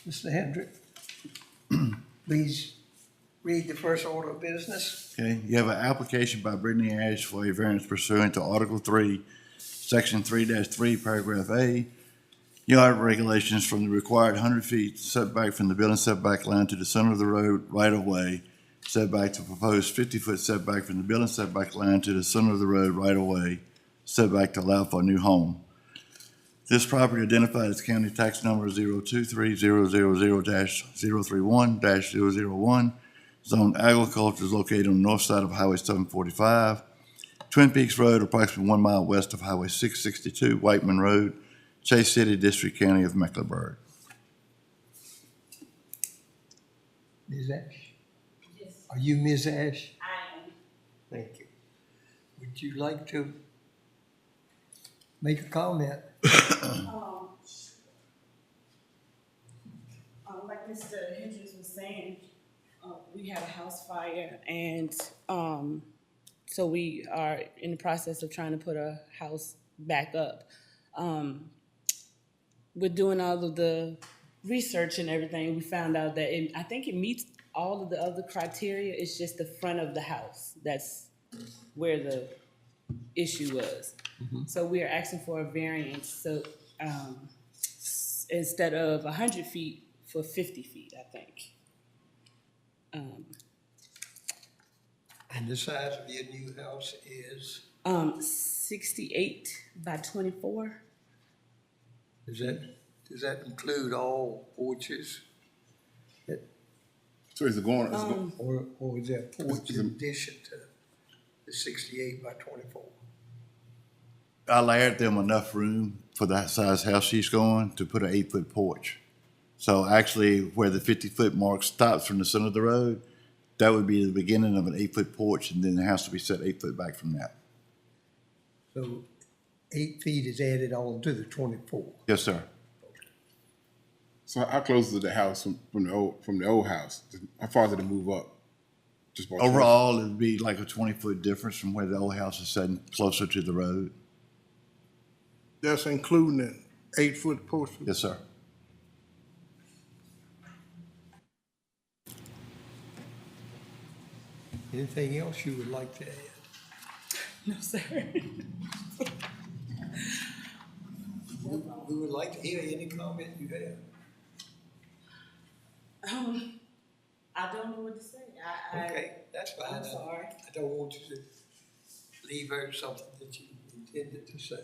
Mr. Hendrick, please read the first order of business. Okay, you have an application by Brittany Ash for a variance pursuant to Article 3, Section 3-3, Paragraph A, yard regulations from the required 100 feet setback from the building setback line to the center of the road right of way, setback to proposed 50-foot setback from the building setback line to the center of the road right of way, setback to allow for a new home. This property identified as county tax number 023-000-031-001, zoned agriculture, is located on the north side of Highway 745, Twin Peaks Road, approximately 1 mile west of Highway 662, Whiteman Road, Chase City, District County of Mecklenburg. Ms. Ash? Yes, Are you Ms. Ash? I am. Thank you. Would you like to make a comment? Like Mr. Hendricks was saying, we had a house fire, and so we are in the process of trying to put a house back up. We're doing all of the research and everything. We found out that I think it meets all of the other criteria. It's just the front of the house. That's where the issue was. So we are asking for a variance. So instead of 100 feet, for 50 feet, I think. And the size of your new house is, 68 by 24. does that include all porches? So is it going, is it go- Or is that porch Is in it- addition to the 68 by 24? I allowed them enough room for that size house she's going to put an 8-foot porch. So actually, where the 50-foot mark stops from the center of the road, that would be the beginning of an 8-foot porch, and then the house will be set 8 foot back from that. So 8 feet is added on to the 24. Yes, sir. so how close is the house from the old house? How far did it move up? Just about 20? Overall, it'd be like a 20-foot difference from where the old house is sitting closer to the road. That's including an 8-foot porch. Yes, sir. Anything else you would like to add? No, sir. We would like to hear any comment you have. I don't know what to say. Okay, that's fine. I'm sorry. I don't want you to leave out something that you intended to say.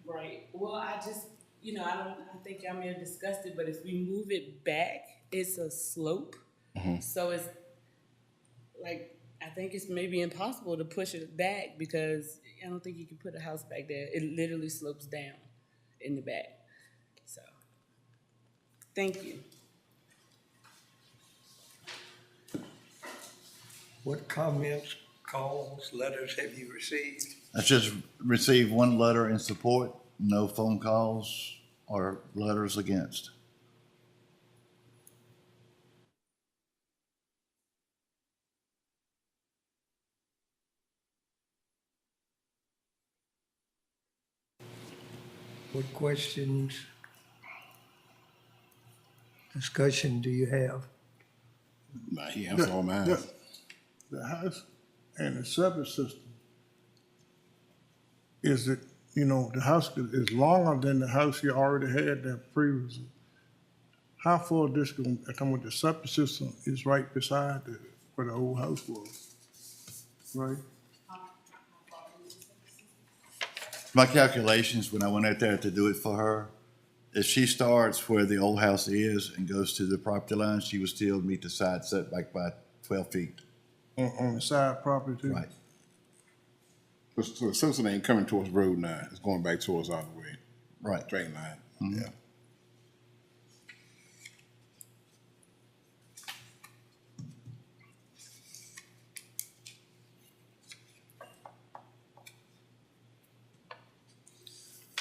Right. Well, I just, I think y'all may have discussed it, but if we move it back, it's a slope. So it's like, I think it's maybe impossible to push it back because I don't think you can put a house back there. It literally slopes down in the back. So, thank you. What comments, calls, letters have you received? I just received one letter in support, no phone calls or letters against. What questions, discussion do you have? Nah, he answered all mine. The house and the septic system, is it, the house is longer than the house you already had there previously. How far this going, I'm talking about the septic system is right beside where the old house was, right? My calculations when I went out there to do it for her, if she starts where the old house is and goes to the property line, she would still meet the side setback by 12 feet. On the side property too? Right. So the Simpson ain't coming towards Road 9, it's going back towards all the way, Right. straight line, yeah.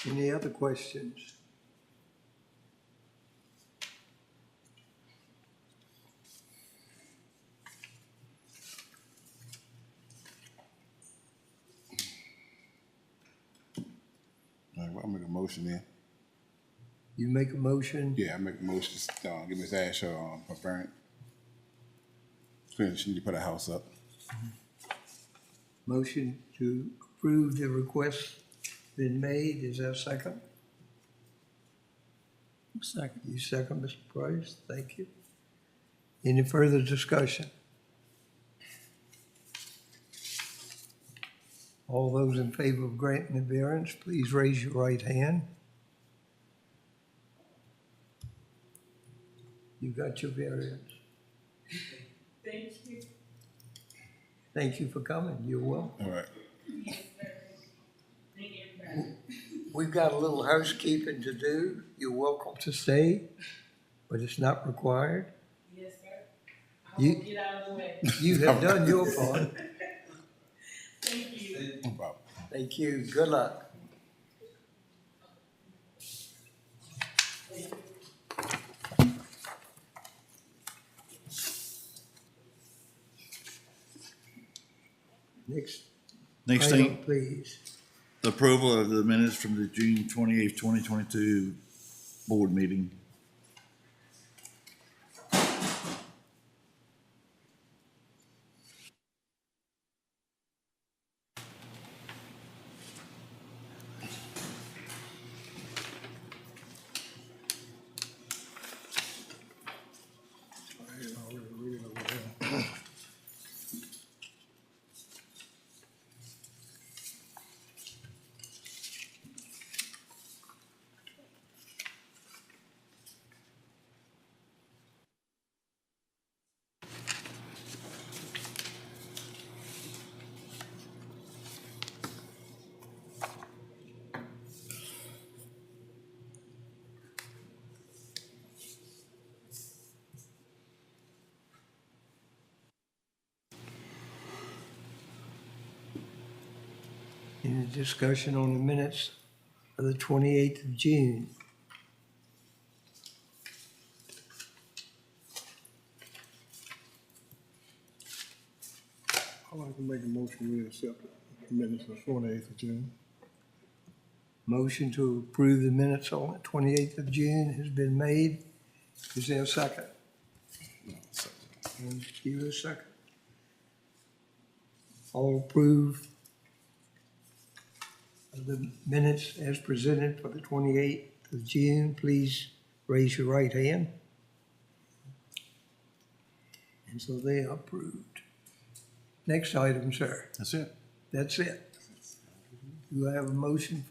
Any other questions? All right, well, I'll make a motion then. You make a motion, Yeah, I make a motion to give Ms. Ash her variance. She need to put a house up. motion to approve the request been made. Is there a second? Second. You second, Mr. Price? Thank you. Any further discussion? All those in favor of granting the variance, please raise your right hand. You got your variance. Thank you. Thank you for coming. You're welcome. All right. Thank everybody. We've got a little housekeeping to do. You're welcome to stay, but it's not required. Yes, sir. I You- will get out of the way. You have done your part. Thank you. No problem. Thank you. Good luck. Next Next item, thing, please. the approval of the minutes from the June 28th, 2022 board meeting. Any discussion on the minutes of the 28th of June? I'd like to make a motion, we accept the minutes of 28th of June. Motion to approve the minutes on the 28th of June has been made. Is there a second? And you a second. All approve of the minutes as presented for the 28th of June, please raise your right hand. And so they are approved. Next item, sir. That's it. That's it. Do I have a motion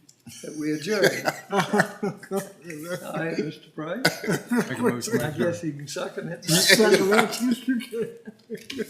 that we adjourn? All right, Mr. Price. Make a motion. I guess you can second it. Second, Mr. Chair.